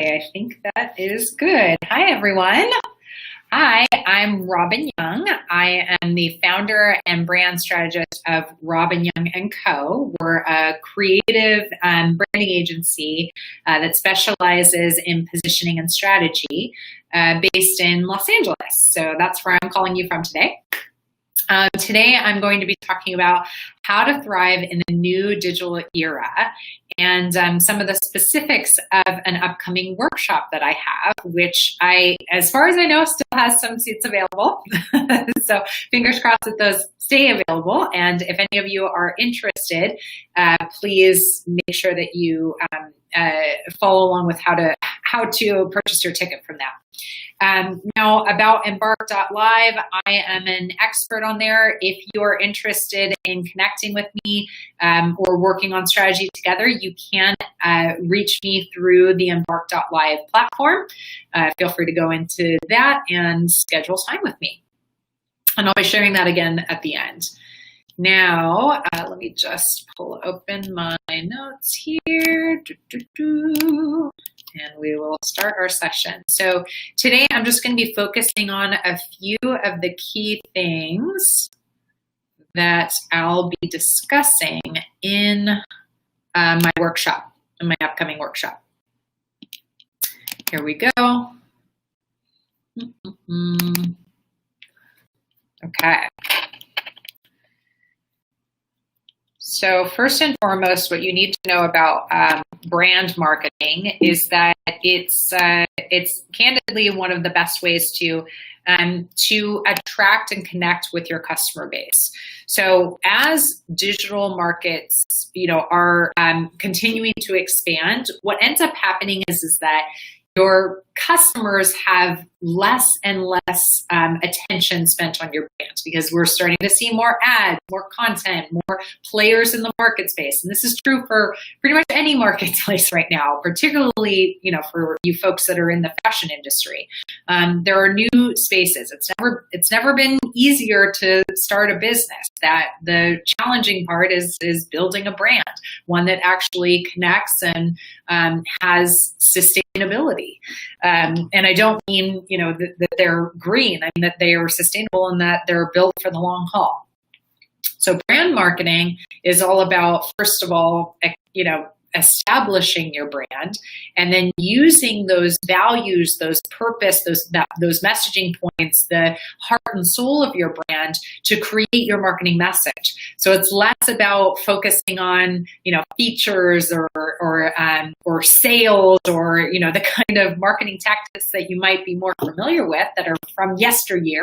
I think that is good. Hi, everyone. Hi, I'm Robyn Young. I am the founder and brand strategist of Robyn Young & Co. We're a creative branding agency that specializes in positioning and strategy based in Los Angeles. So that's where I'm calling you from today. Today, I'm going to be talking about how to thrive in the new digital era and some of the specifics of an upcoming workshop that I have, which as far as I know, still has some seats available. So fingers crossed that those stay available. And if any of you are interested, please make sure that you follow along with how to purchase your ticket from that. Now about Embark.live, I am an expert on there. If you're interested in connecting with me or working on strategy together, you can reach me through the Embark.live platform. Feel free to go into that and schedule time with me. And I'll be sharing that again at the end. Now, let me just pull open my notes here. And we will start our session. So today I'm just going to be focusing on a few of the key things that I'll be discussing in my workshop, in my upcoming workshop. Here we go. Okay. So first and foremost, what you need to know about brand marketing is that it's candidly one of the best ways to attract and connect with your customer base. So as digital markets, are continuing to expand, what ends up happening is that your customers have less and less attention spent on your brand because we're starting to see more ads, more content, more players in the market space. And this is true for pretty much any marketplace right now, particularly, for you folks that are in the fashion industry. There are new spaces. It's never been easier to start a business. That the challenging part is building a brand, one that actually connects and has sustainability. And I don't mean, that they're green. I mean that they are sustainable and that they're built for the long haul. So brand marketing is all about, first of all, establishing your brand and then using those values, those purpose, those messaging points, the heart and soul of your brand to create your marketing message. So it's less about focusing on, features or sales or, the kind of marketing tactics that you might be more familiar with that are from yesteryear,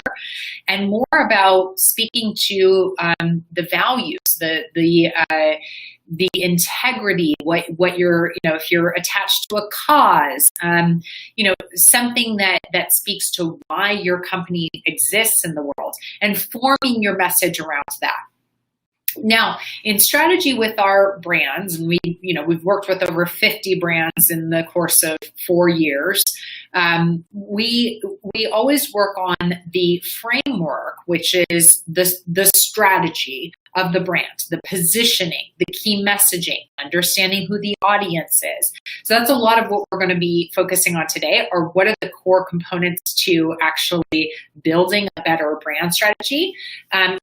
and more about speaking to the values, the integrity, what you're, if you're attached to a cause, something that speaks to why your company exists in the world and forming your message around that. Now, in strategy with our brands, and we've worked with over 50 brands in the course of 4 years. We always work on the framework, which is the strategy of the brand, the positioning, the key messaging, understanding who the audience is. So that's a lot of what we're going to be focusing on today, or what are the core components to actually building a better brand strategy.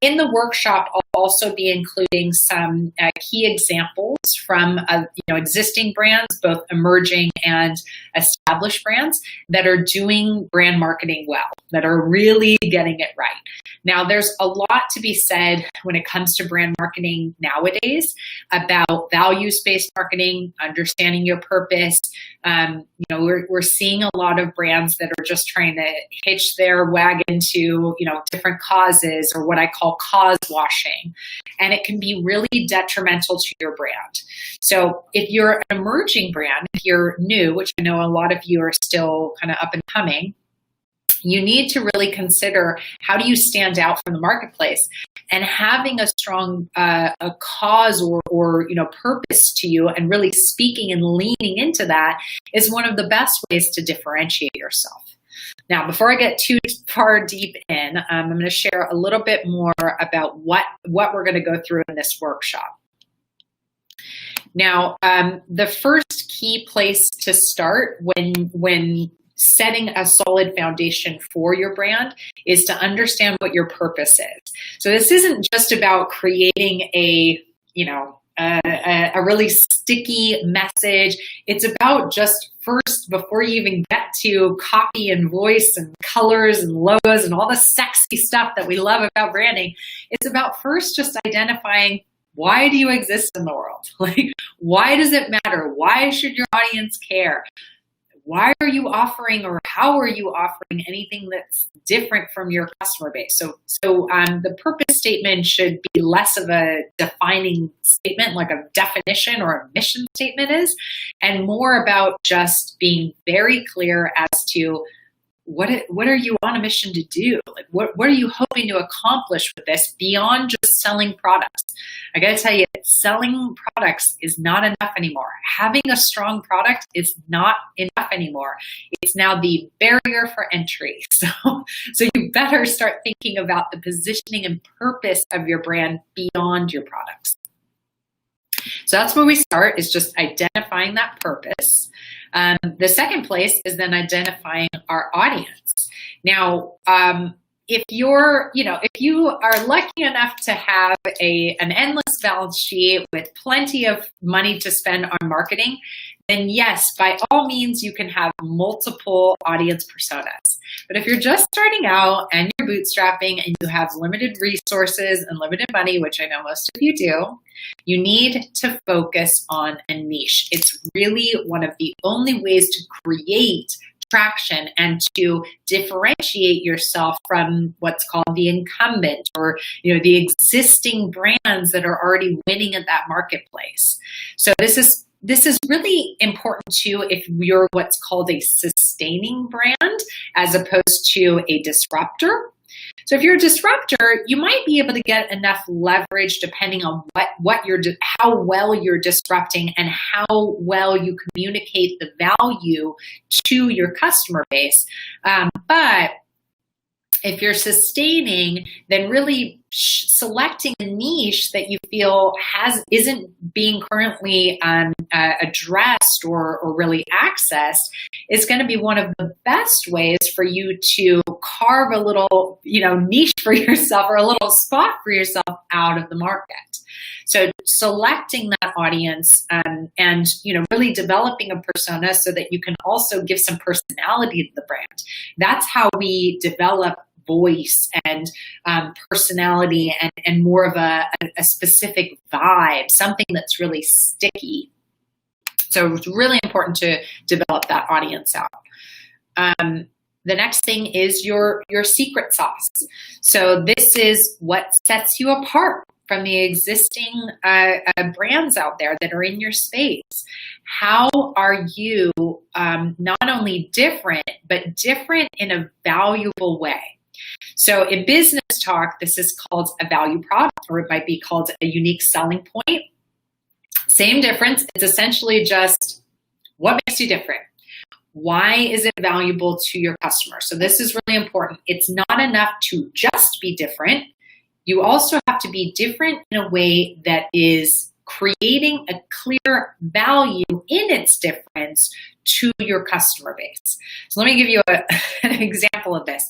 In the workshop, I'll also be including some key examples from existing brands, both emerging and established brands that are doing brand marketing well, that are really getting it right. Now, there's a lot to be said when it comes to brand marketing nowadays about values-based marketing, understanding your purpose. We're seeing a lot of brands that are just trying to hitch their wagon to, different causes, or what I call cause washing. And it can be really detrimental to your brand. So if you're an emerging brand, if you're new, which I know a lot of you are still kind of up and coming, you need to really consider, how do you stand out from the marketplace? And having a strong a cause or purpose to you, and really speaking and leaning into that, is one of the best ways to differentiate yourself. Now, before I get too far deep in, I'm going to share a little bit more about what we're going to go through in this workshop. Now, the first key place to start when setting a solid foundation for your brand is to understand what your purpose is. So this isn't just about creating a really sticky message. It's about just first, before you even get to copy and voice and colors and logos and all the sexy stuff that we love about branding, it's about first just identifying, why do you exist in the world? Like, why does it matter? Why should your audience care? Why are you offering, or how are you offering anything that's different from your customer base? So the purpose statement should be less of a defining statement, like a definition or a mission statement is, and more about just being very clear as to what are you on a mission to do? Like, what are you hoping to accomplish with this beyond just selling products? I got to tell you, selling products is not enough anymore. Having a strong product is not enough anymore. It's now the barrier for entry. So you better start thinking about the positioning and purpose of your brand beyond your products. So that's where we start, is just identifying that purpose. The second place is then identifying our audience. Now, if you are lucky enough to have an endless balance sheet with plenty of money to spend on marketing, then yes, by all means, you can have multiple audience personas. But if you're just starting out and you're bootstrapping and you have limited resources and limited money, which I know most of you do, you need to focus on a niche. It's really one of the only ways to create traction and to differentiate yourself from what's called the incumbent, or the existing brands that are already winning at that marketplace. So this is really important too if you're what's called a sustaining brand as opposed to a disruptor. So if you're a disruptor, you might be able to get enough leverage depending on how well you're disrupting and how well you communicate the value to your customer base. But if you're sustaining, then really selecting a niche that you feel isn't being currently addressed or really accessed is going to be one of the best ways for you to carve a little niche for yourself, or a little spot for yourself out of the market. So selecting that audience and really developing a persona so that you can also give some personality to the brand. That's how we develop voice and personality and more of a specific vibe, something that's really sticky. So it's really important to develop that audience out. The next thing is your secret sauce. So this is what sets you apart from the existing brands out there that are in your space. How are you not only different, but different in a valuable way? So in business talk, this is called a value prop, or it might be called a unique selling point. Same difference. It's essentially just what makes you different. Why is it valuable to your customer? So this is really important. It's not enough to just be different. You also have to be different in a way that is creating a clear value in its difference to your customer base. So let me give you an example of this.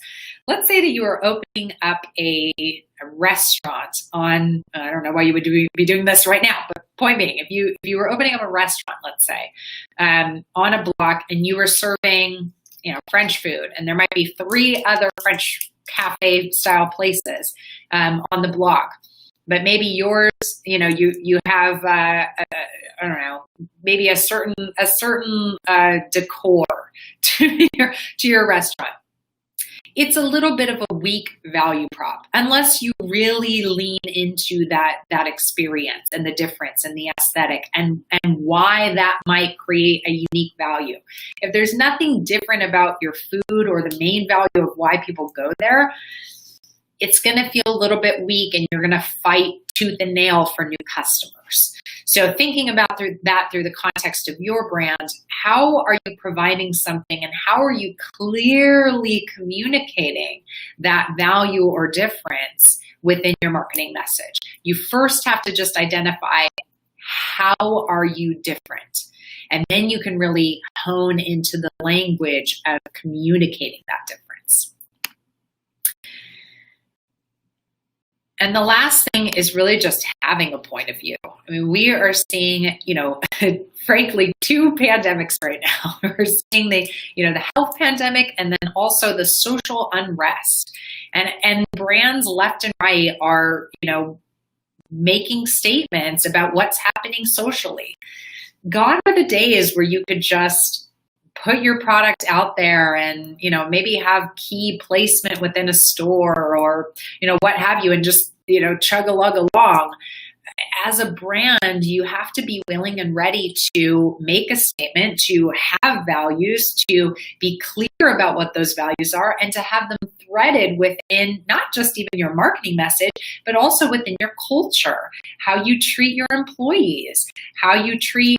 Let's say that you are opening up a restaurant on, I don't know why you would be doing this right now, but point being, if you were opening up a restaurant, let's say, on a block, and you were serving, French food, and there might be 3 other French cafe style places on the block. But maybe yours, you have, I don't know, maybe a certain decor to your restaurant. It's a little bit of a weak value prop unless you really lean into that experience and the difference and the aesthetic and why that might create a unique value. If there's nothing different about your food or the main value of why people go there, it's going to feel a little bit weak, and you're going to fight tooth and nail for new customers. So thinking about through the context of your brand, how are you providing something, and how are you clearly communicating that value or difference within your marketing message? You first have to just identify How are you different? And then you can really hone into the language of communicating that difference. And the last thing is really just having a point of view. I mean, we are seeing, frankly, two pandemics right now. We're seeing the health pandemic, and then also the social unrest. And brands left and right are, making statements about what's happening socially. Gone are the days where you could just put your product out there and, maybe have key placement within a store or, what have you, and just, chug a lug along. As a brand, you have to be willing and ready to make a statement, to have values, to be clear about what those values are, and to have them threaded within not just even your marketing message, but also within your culture, how you treat your employees, how you treat,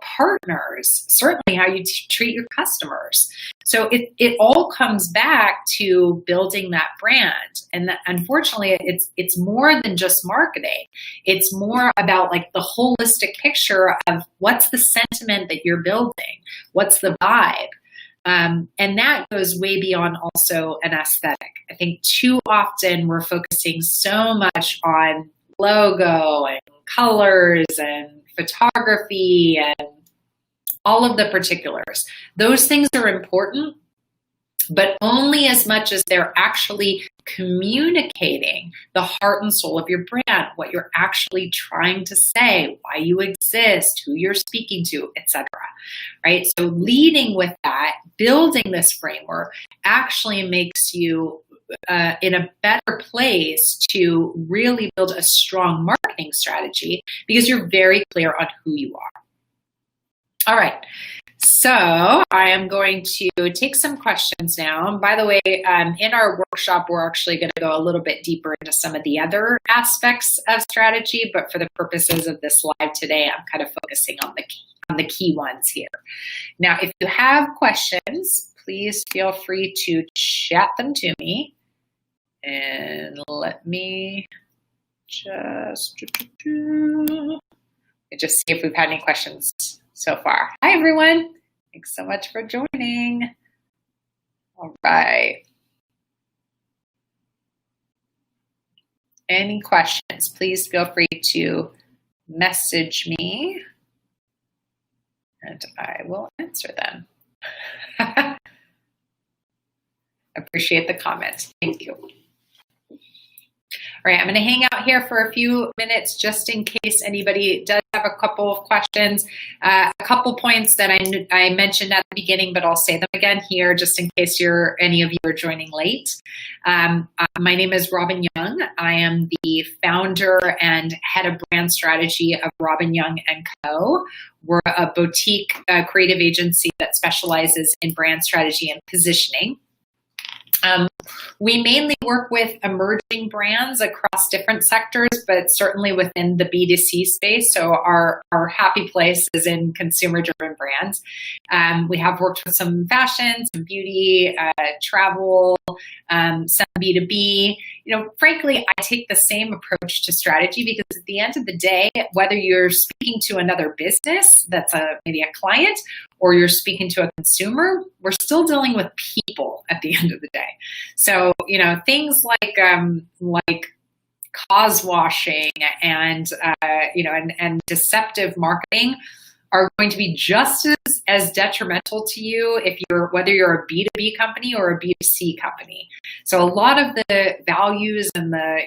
partners, certainly how you treat your customers. So it all comes back to building that brand. And unfortunately, it's more than just marketing. It's more about like the holistic picture of what's the sentiment that you're building, what's the vibe. And that goes way beyond also an aesthetic. I think too often we're focusing so much on logo and colors and photography and all of the particulars. Those things are important, but only as much as they're actually communicating the heart and soul of your brand, what you're actually trying to say, why you exist, who you're speaking to, etc. Right? So leading with that, building this framework actually makes you in a better place to really build a strong marketing strategy because you're very clear on who you are. All right, so I am going to take some questions now. And by the way, in our workshop, we're actually going to go a little bit deeper into some of the other aspects of strategy, but for the purposes of this live today, I'm kind of focusing on the key ones here. Now, if you have questions, please feel free to chat them to me. And let me just see if we've had any questions so far. Hi, everyone. Thanks so much for joining. All right. Any questions, please feel free to message me and I will answer them. Appreciate the comments. Thank you. All right, I'm going to hang out here for a few minutes just in case anybody does have a couple of questions. A couple points that I mentioned at the beginning, but I'll say them again here just in case any of you are joining late. My name is Robyn Young. I am the founder and head of brand strategy of Robyn Young & Co. We're a boutique creative agency that specializes in brand strategy and positioning. We mainly work with emerging brands across different sectors, but certainly within the B2C space. So our happy place is in consumer-driven brands. We have worked with some fashion, some beauty, travel, some B2B. Frankly, I take the same approach to strategy because at the end of the day, whether you're speaking to another business that's maybe a client or you're speaking to a consumer, we're still dealing with people at the end of the day. So, things like cause washing and deceptive marketing are going to be just as detrimental to you whether you're a B2B company or a B2C company. So a lot of the values and the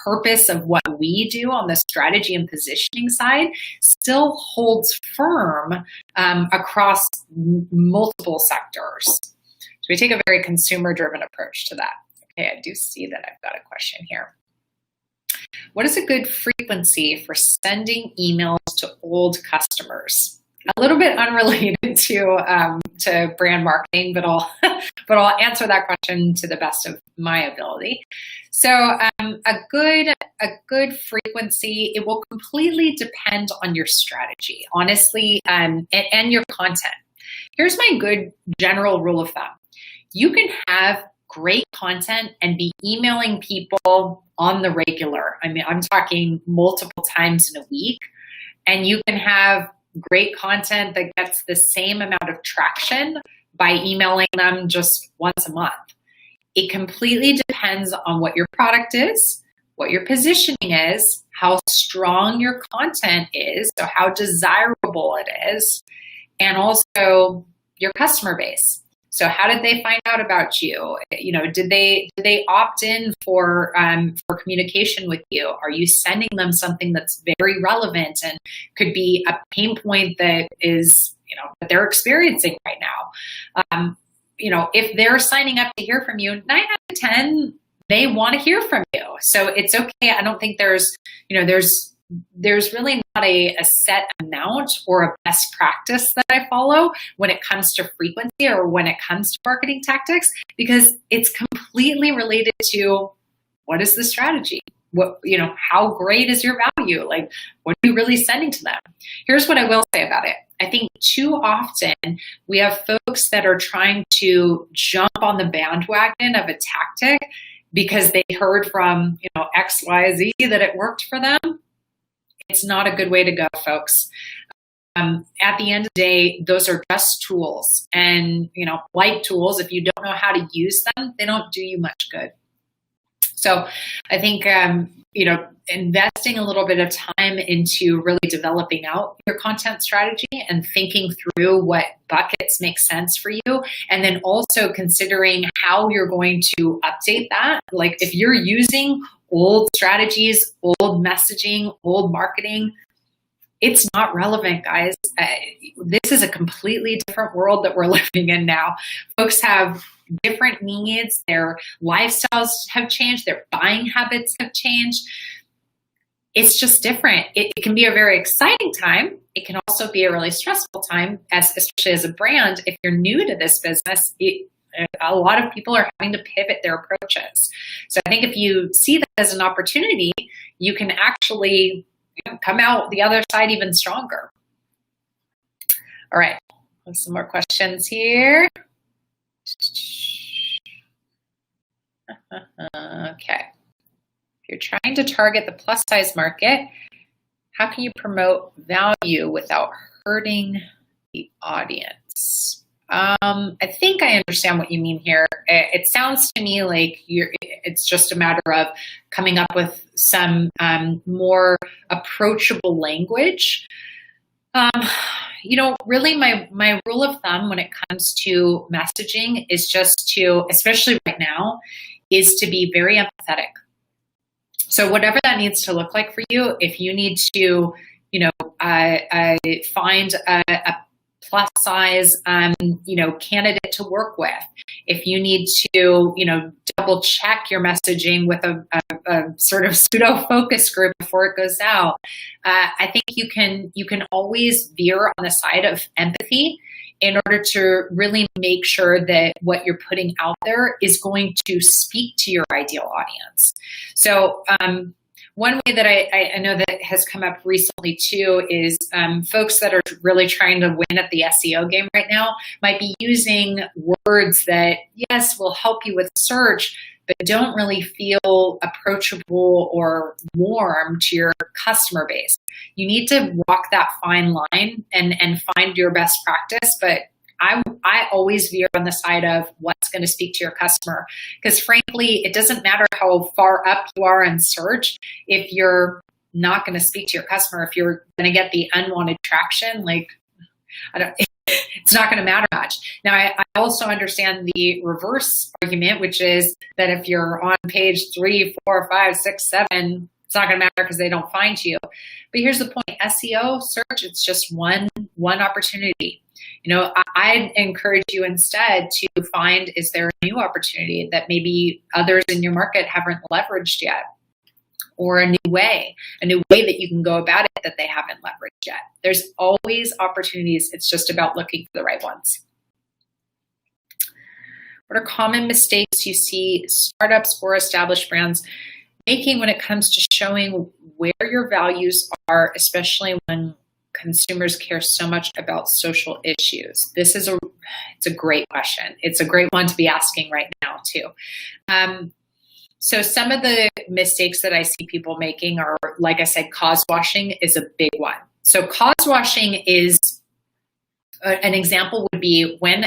purpose of what we do on the strategy and positioning side still holds firm across multiple sectors. So we take a very consumer-driven approach to that. Okay, I do see that I've got a question here. What is a good frequency for sending emails to old customers? A little bit unrelated to brand marketing, but I'll answer that question to the best of my ability. So a good frequency, it will completely depend on your strategy, honestly, and your content. Here's my good general rule of thumb. You can have great content and be emailing people on the regular. I mean, I'm talking multiple times in a week, and you can have great content that gets the same amount of traction by emailing them just once a month. It completely depends on what your product is, what your positioning is, how strong your content is, so how desirable it is, and also your customer base. So how did they find out about you? Did they opt in for communication with you? Are you sending them something that's very relevant and could be a pain point that is, that they're experiencing right now? If they're signing up to hear from you, 9 out of 10, they want to hear from you. So it's okay. I don't think there's really not a set amount or a best practice that I follow when it comes to frequency or when it comes to marketing tactics, because it's completely related to what is the strategy? How great is your value? Like, what are you really sending to them? Here's what I will say about it. I think too often we have folks that are trying to jump on the bandwagon of a tactic because they heard from, X, Y, Z that it worked for them. It's not a good way to go, folks. At the end of the day, those are just tools. And, like tools, if you don't know how to use them, they don't do you much good. So I think, investing a little bit of time into really developing out your content strategy and thinking through what buckets make sense for you. And then also considering how you're going to update that. Like if you're using old strategies, old messaging, old marketing, it's not relevant, guys. This is a completely different world that we're living in now. Folks have different needs. Their lifestyles have changed. Their buying habits have changed. It's just different. It can be a very exciting time. It can also be a really stressful time, especially as a brand. If you're new to this business, a lot of people are having to pivot their approaches. So I think if you see that as an opportunity, you can actually come out the other side even stronger. All right, some more questions here. Okay. If you're trying to target the plus size market, how can you promote value without hurting the audience? I think I understand what you mean here. It sounds to me like it's just a matter of coming up with some more approachable language. Really my rule of thumb when it comes to messaging is just to, especially right now, is to be very empathetic. So whatever that needs to look like for you, if you need to, find a plus size, candidate to work with, if you need to, double check your messaging with a sort of pseudo focus group before it goes out, I think you can always veer on the side of empathy in order to really make sure that what you're putting out there is going to speak to your ideal audience. So one way that I know that has come up recently too is folks that are really trying to win at the SEO game right now might be using words that, yes, will help you with search, but don't really feel approachable or warm to your customer base. You need to walk that fine line and find your best practice, but I always veer on the side of what's going to speak to your customer, because frankly, it doesn't matter how far up you are in search if you're not going to speak to your customer. If you're going to get the unwanted traction, it's not going to matter much. Now, I also understand the reverse argument, which is that if you're on page 3, 4, 5, 6, 7, it's not going to matter because they don't find you. But here's the point: SEO search, it's just one opportunity. I'd encourage you instead to find, is there a new opportunity that maybe others in your market haven't leveraged yet? Or a new way that you can go about it that they haven't leveraged yet. There's always opportunities. It's just about looking for the right ones. What are common mistakes you see startups or established brands making when it comes to showing where your values are, especially when consumers care so much about social issues? This is a It's a great question. It's a great one to be asking right now too. So some of the mistakes that I see people making are, like I said, cause washing is a big one. So cause washing is an example would be when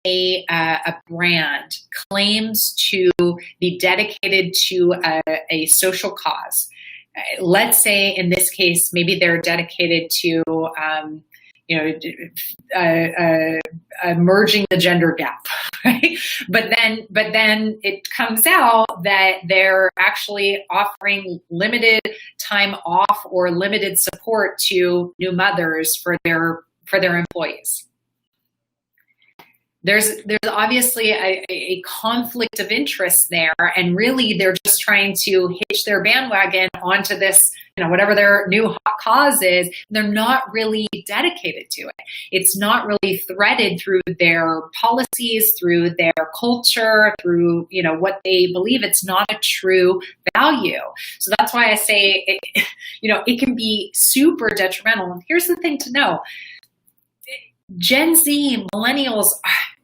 a brand claims to be dedicated to a social cause. Let's say in this case, maybe they're dedicated to merging the gender gap, right? But then it comes out that they're actually offering limited time off or limited support to new mothers for their employees. There's obviously a conflict of interest there, and really they're just trying to hitch their bandwagon onto this, whatever their new hot cause is. They're not really dedicated to it. It's not really threaded through their policies, through their culture, through, what they believe. It's not a true value. So that's why I say, it can be super detrimental. And here's the thing to know. Gen Z, millennials,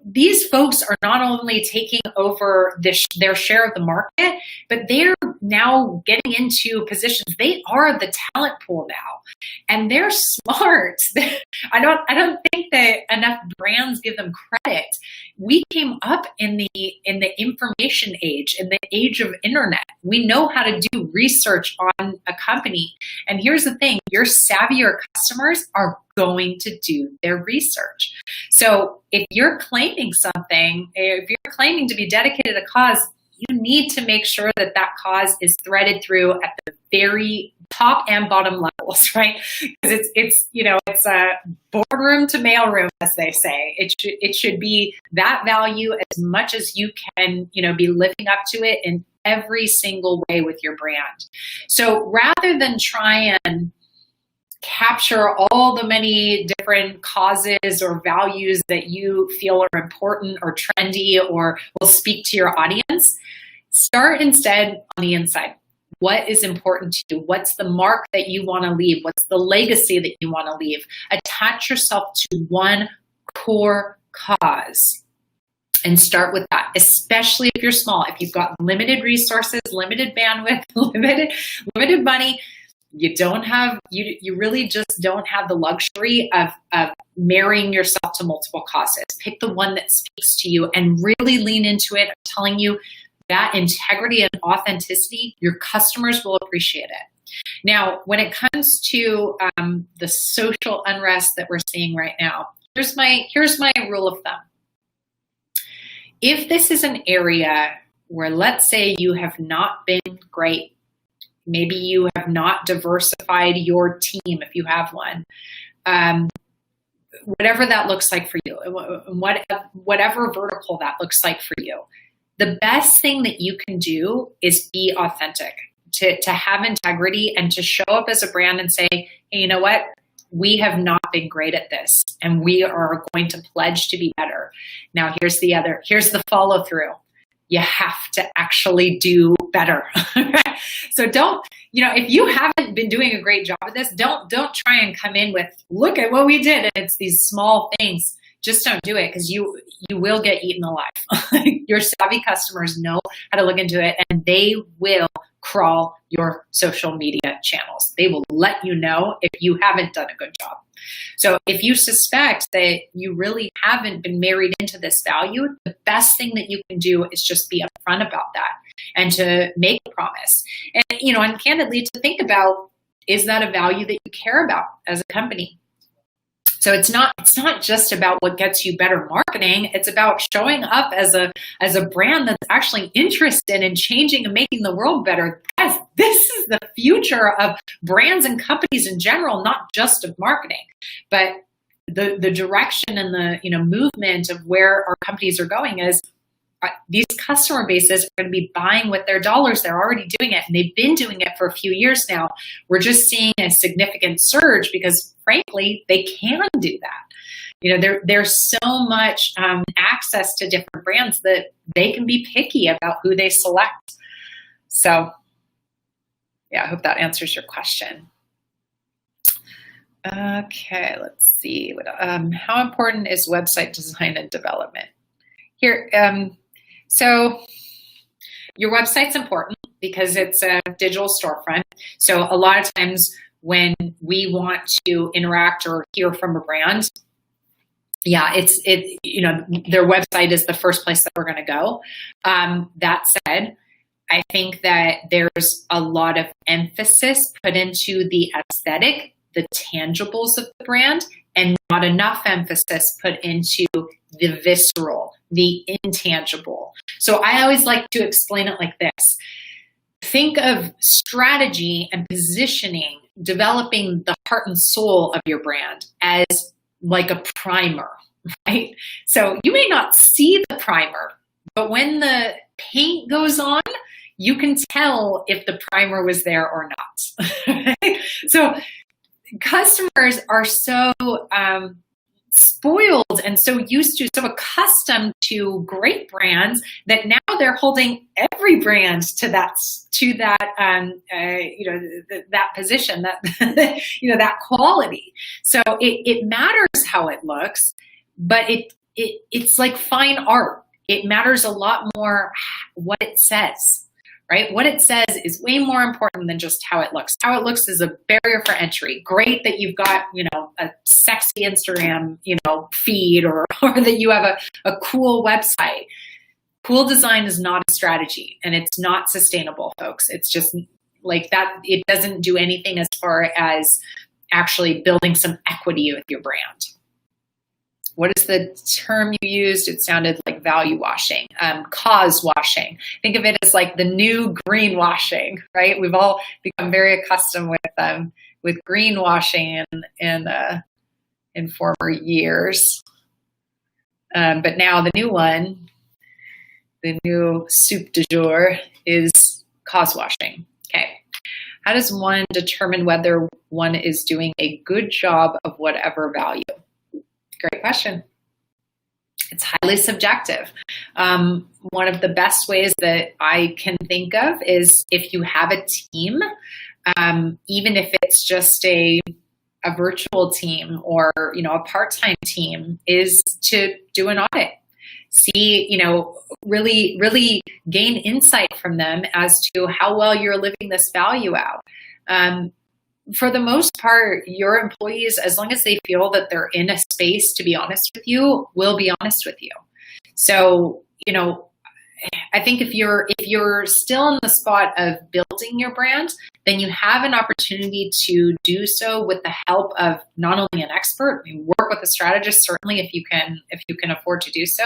these folks are not only taking over their share of the market, but they're now getting into positions. They are the talent pool now, and they're smart. I don't think that enough brands give them credit. We came up in the information age, in the age of internet. We know how to do research on a company. And here's the thing, your savvier customers are going to do their research. So if you're claiming something, if you're claiming to be dedicated to a cause, you need to make sure that cause is threaded through at the very top and bottom levels, right? Because it's a boardroom to mailroom, as they say. It should be that value as much as you can, be living up to it in every single way with your brand. So rather than try and capture all the many different causes or values that you feel are important or trendy or will speak to your audience, start instead on the inside. What is important to you? What's the mark that you want to leave? What's the legacy that you want to leave? Attach yourself to one core cause and start with that, especially if you're small. If you've got limited resources, limited bandwidth, limited money, you really just don't have the luxury of marrying yourself to multiple causes. Pick the one that speaks to you and really lean into it. I'm telling you, that integrity and authenticity, your customers will appreciate it. Now, when it comes to the social unrest that we're seeing right now, here's my rule of thumb. If this is an area where, let's say, you have not been great, maybe you have not diversified your team if you have one, whatever that looks like for you, whatever vertical that looks like for you, the best thing that you can do is be authentic, to have integrity and to show up as a brand and say, hey, you know what? We have not been great at this, and we are going to pledge to be better. Now, here's the follow through. You have to actually do better. So if you haven't been doing a great job at this, don't try and come in with, look at what we did. And it's these small things. Just don't do it, because you will get eaten alive. Your savvy customers know how to look into it, and they will crawl your social media channels. They will let you know if you haven't done a good job. So if you suspect that you really haven't been married into this value, the best thing that you can do is just be upfront about that and to make a promise. And candidly, to think about, is that a value that you care about as a company? So it's not just about what gets you better marketing. It's about showing up as a brand that's actually interested in changing and making the world better. Guys, this is the future of brands and companies in general, not just of marketing, but the direction and the movement of where our companies are going is these customer bases are going to be buying with their dollars. They're already doing it, and they've been doing it for a few years now. We're just seeing a significant surge because, frankly, they can do that. There's so much access to different brands that they can be picky about who they select. So, yeah, I hope that answers your question. Okay, let's see. How important is website design and development? Here, so your website's important because it's a digital storefront. So a lot of times when we want to interact or hear from a brand, yeah, their website is the first place that we're going to go. That said, I think that there's a lot of emphasis put into the aesthetic, the tangibles of the brand, and not enough emphasis put into the visceral, the intangible. So I always like to explain it like this. Think of strategy and positioning, developing the heart and soul of your brand as like a primer, right? So you may not see the primer, but when the paint goes on, you can tell if the primer was there or not. So customers are so spoiled and so accustomed to great brands that now they're holding every brand to that that position, that that quality. So it matters how it looks, but it's like fine art. It matters a lot more what it says. Right? What it says is way more important than just how it looks. How it looks is a barrier for entry. Great that you've got, a sexy Instagram, feed or that you have a cool website. Cool design is not a strategy and it's not sustainable, folks. It's just like that. It doesn't do anything as far as actually building some equity with your brand. What is the term you used? It sounded like value washing, cause washing. Think of it as like the new greenwashing, right? We've all become very accustomed with greenwashing in former years. But now the new one, the new soup du jour is cause washing. Okay. How does one determine whether one is doing a good job of whatever value? Great question. It's highly subjective. One of the best ways that I can think of is if you have a team, even if it's just a virtual team or a part-time team, is to do an audit. See, really gain insight from them as to how well you're living this value out. For the most part, your employees, as long as they feel that they're in a space to be honest with you, will be honest with you. So, I think if you're still in the spot of building your brand, then you have an opportunity to do so with the help of not only an expert, work with a strategist, certainly if you can afford to do so.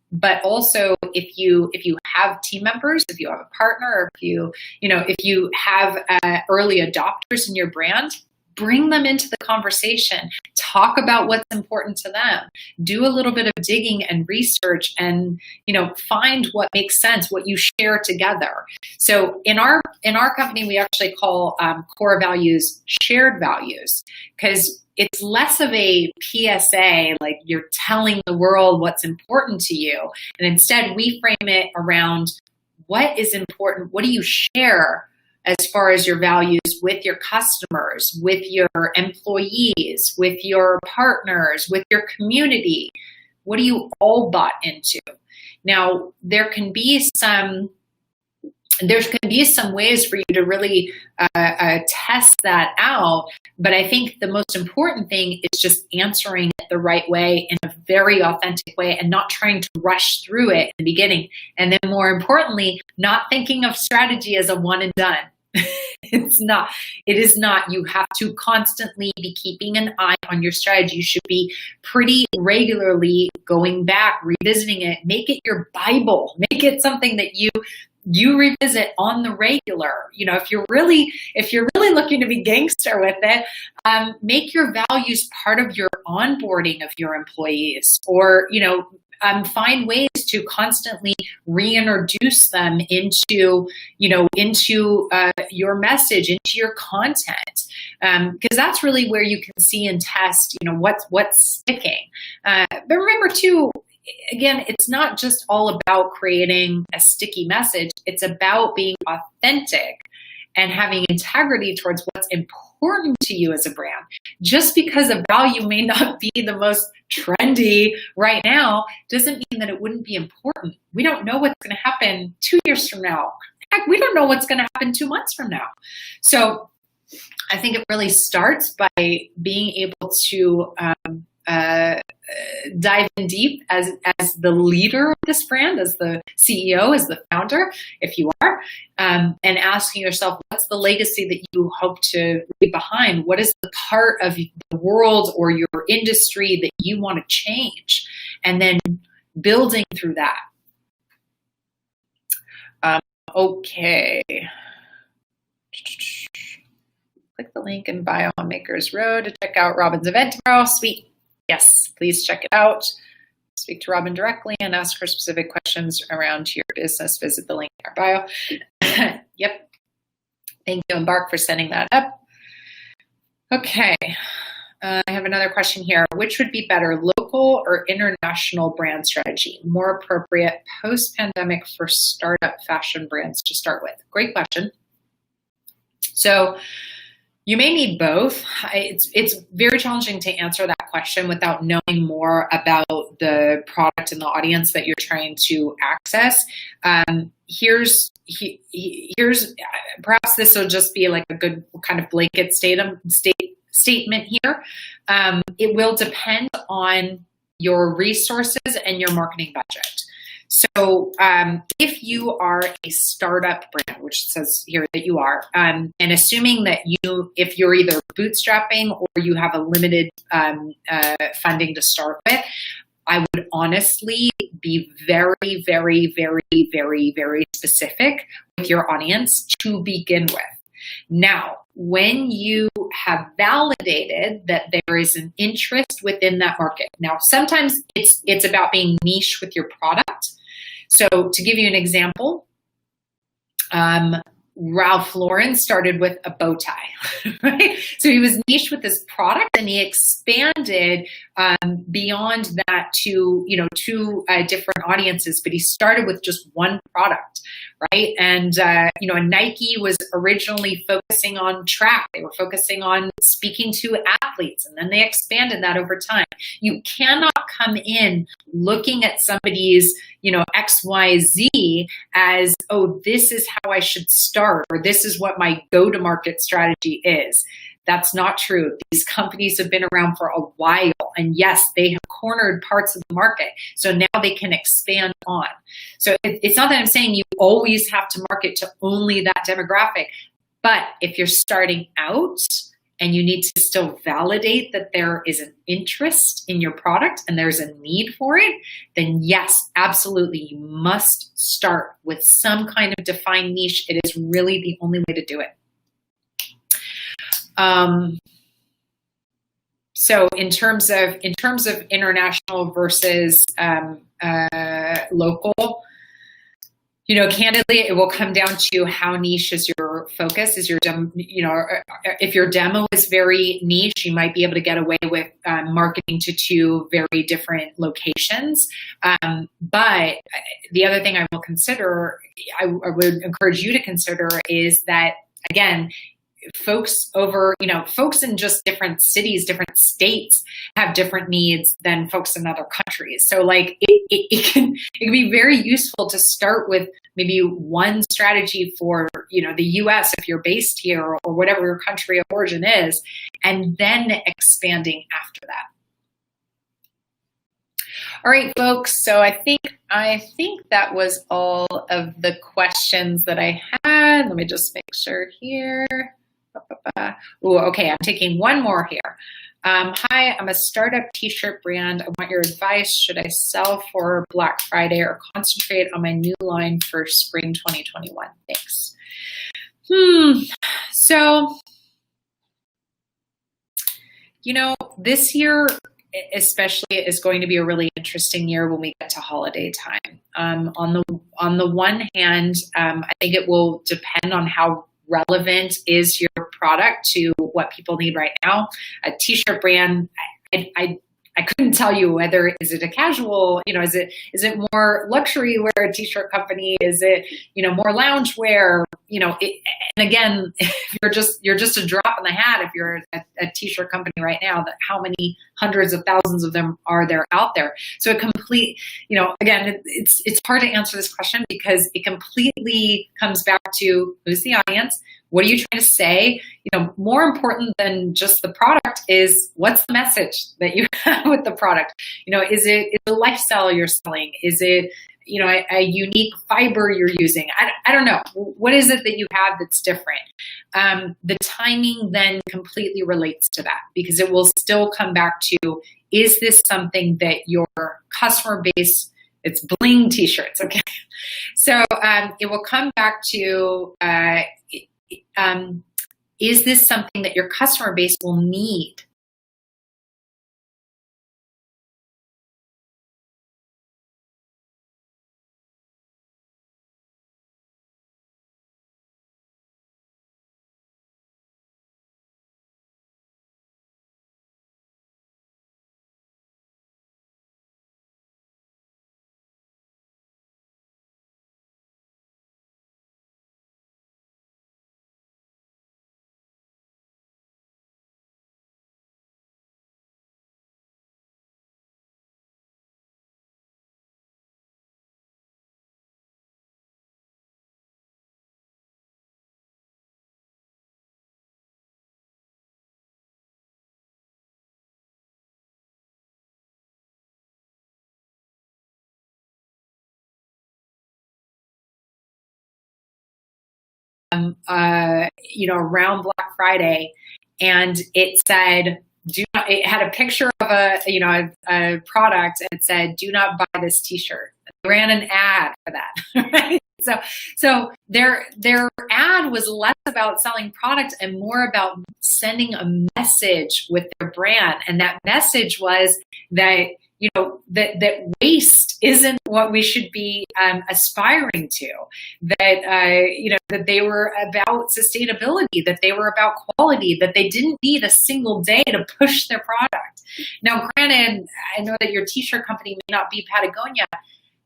But also if you have team members, if you have a partner, or if you have early adopters in your brand, bring them into the conversation. Talk about what's important to them. Do a little bit of digging and research and, find what makes sense, what you share together. So in our company, we actually call core values shared values, because it's less of a PSA, like you're telling the world what's important to you. And instead we frame it around what is important. What do you share as far as your values with your customers, with your employees, with your partners, with your community? What do you all bought into? Now, there can be some ways for you to really test that out, but I think the most important thing is just answering it the right way in a very authentic way and not trying to rush through it in the beginning. And then more importantly, not thinking of strategy as a one and done. It is not. You have to constantly be keeping an eye on your strategy. You should be pretty regularly going back, revisiting it, make it your Bible, make it something that you revisit on the regular. If you're really looking to be gangster with it, make your values part of your onboarding of your employees, or find ways to constantly reintroduce them into your message, into your content, because that's really where you can see and test what's sticking. But remember too, again, it's not just all about creating a sticky message. It's about being authentic and having integrity towards what's important important to you as a brand. Just because a value may not be the most trendy right now doesn't mean that it wouldn't be important. We don't know what's going to happen 2 years from now. Heck, we don't know what's going to happen 2 months from now. So I think it really starts by being able to dive in deep as the leader of this brand, as the CEO, as the founder, if you are, and asking yourself, what's the legacy that you hope to leave behind? What is the part of the world or your industry that you want to change? And then building through that. Okay. Click the link in bio on Makers Row to check out Robyn's event tomorrow. Sweet. Yes, please check it out. Speak to Robyn directly and ask her specific questions around your business. Visit the link in our bio. Yep. Thank you, Embark, for setting that up. Okay. I have another question here. Which would be better, local or international brand strategy? More appropriate post-pandemic for startup fashion brands to start with? Great question. So you may need both. It's very challenging to answer that question without knowing more about the product and the audience that you're trying to access. Here's perhaps this will just be like a good kind of blanket statement here. It will depend on your resources and your marketing budget. So if you are a startup brand, which it says here that you are, and assuming that if you're either bootstrapping or you have a limited funding to start with, I would honestly be very, very, very, very, very specific with your audience to begin with. Now, when you have validated that there is an interest within that market, now sometimes it's about being niche with your product. So to give you an example, Ralph Lauren started with a bow tie, right? So he was niche with his product, and he expanded beyond that to two different audiences. But he started with just one product, right? And Nike was originally focusing on track. They were focusing on speaking to athletes, and then they expanded that over time. You cannot come in looking at somebody's XYZ as, oh, this is how I should start, or this is what my go-to-market strategy is. That's not true. These companies have been around for a while, and yes, they have cornered parts of the market. So now they can expand on. So it's not that I'm saying you always have to market to only that demographic, but if you're starting out and you need to still validate that there is an interest in your product and there's a need for it, then yes, absolutely, you must start with some kind of defined niche. It is really the only way to do it. So in terms of international versus local, candidly, it will come down to how niche is your focus. Is your if your demo is very niche, you might be able to get away with marketing to 2 very different locations. But the other thing I will consider, I would encourage you to consider, is that, again, folks in just different cities, different states have different needs than folks in other countries. So like it can be very useful to start with maybe one strategy for, the US if you're based here, or whatever your country of origin is, and then expanding after that. All right, folks. So I think that was all of the questions that I had. Let me just make sure here. Ooh, okay, I'm taking one more here. Hi, I'm a startup t-shirt brand. I want your advice. Should I sell for Black Friday or concentrate on my new line for spring 2021? Thanks. So, this year especially is going to be a really interesting year when we get to holiday time. On the one hand, I think it will depend on how relevant is your product to what people need right now. A t-shirt brand, I couldn't tell you whether is it a casual, is it more luxury wear, a t-shirt company? Is it, more lounge wear? and again, if you're just a drop in the hat if you're a t-shirt company right now, that how many hundreds of thousands of them are there out there. So again, it's hard to answer this question because it completely comes back to who's the audience, what are you trying to say? More important than just the product is what's the message that you have with the product? Is it a lifestyle you're selling? Is it a unique fiber you're using? I don't know. What is it that you have that's different? The timing then completely relates to that because it will still come back to, is this something that your customer base, it's bling t-shirts, okay? So it will come back to, is this something that your customer base will need? Around Black Friday, and it said, it had a picture of a product, and it said, "Do not buy this t-shirt." They ran an ad for that, right? So their ad was less about selling product and more about sending a message with their brand, and that message was that that waste isn't what we should be aspiring to, that they were about sustainability, that they were about quality, that they didn't need a single day to push their product. Now, granted, I know that your t-shirt company may not be Patagonia,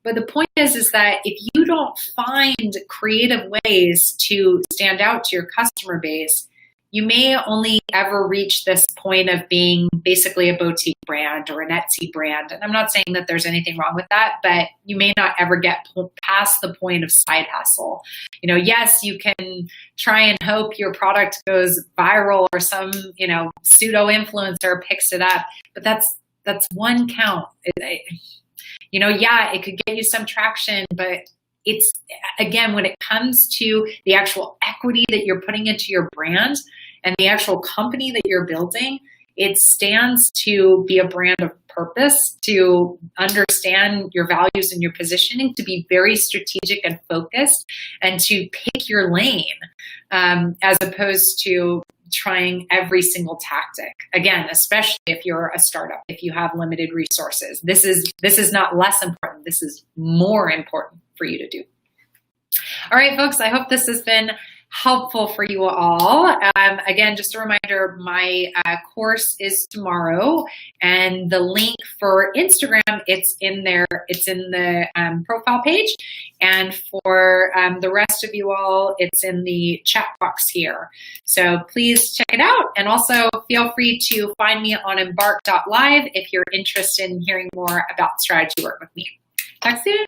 but the point is that if you don't find creative ways to stand out to your customer base, you may only ever reach this point of being basically a boutique brand or an Etsy brand. And I'm not saying that there's anything wrong with that, but you may not ever get past the point of side hustle. Yes, you can try and hope your product goes viral or some, pseudo influencer picks it up, but that's one count. Yeah, it could get you some traction, but it's, again, when it comes to the actual equity that you're putting into your brand and the actual company that you're building, it stands to be a brand of purpose, to understand your values and your positioning, to be very strategic and focused, and to pick your lane, as opposed to trying every single tactic. Again, especially if you're a startup, if you have limited resources, this is not less important. This is more important for you to do. All right, folks, I hope this has been helpful for you all. Again, just a reminder, my course is tomorrow, and the link for Instagram, it's in there. It's in the profile page. And for the rest of you all, it's in the chat box here. So please check it out. And also feel free to find me on embark.live if you're interested in hearing more about strategy work with me. Talk soon.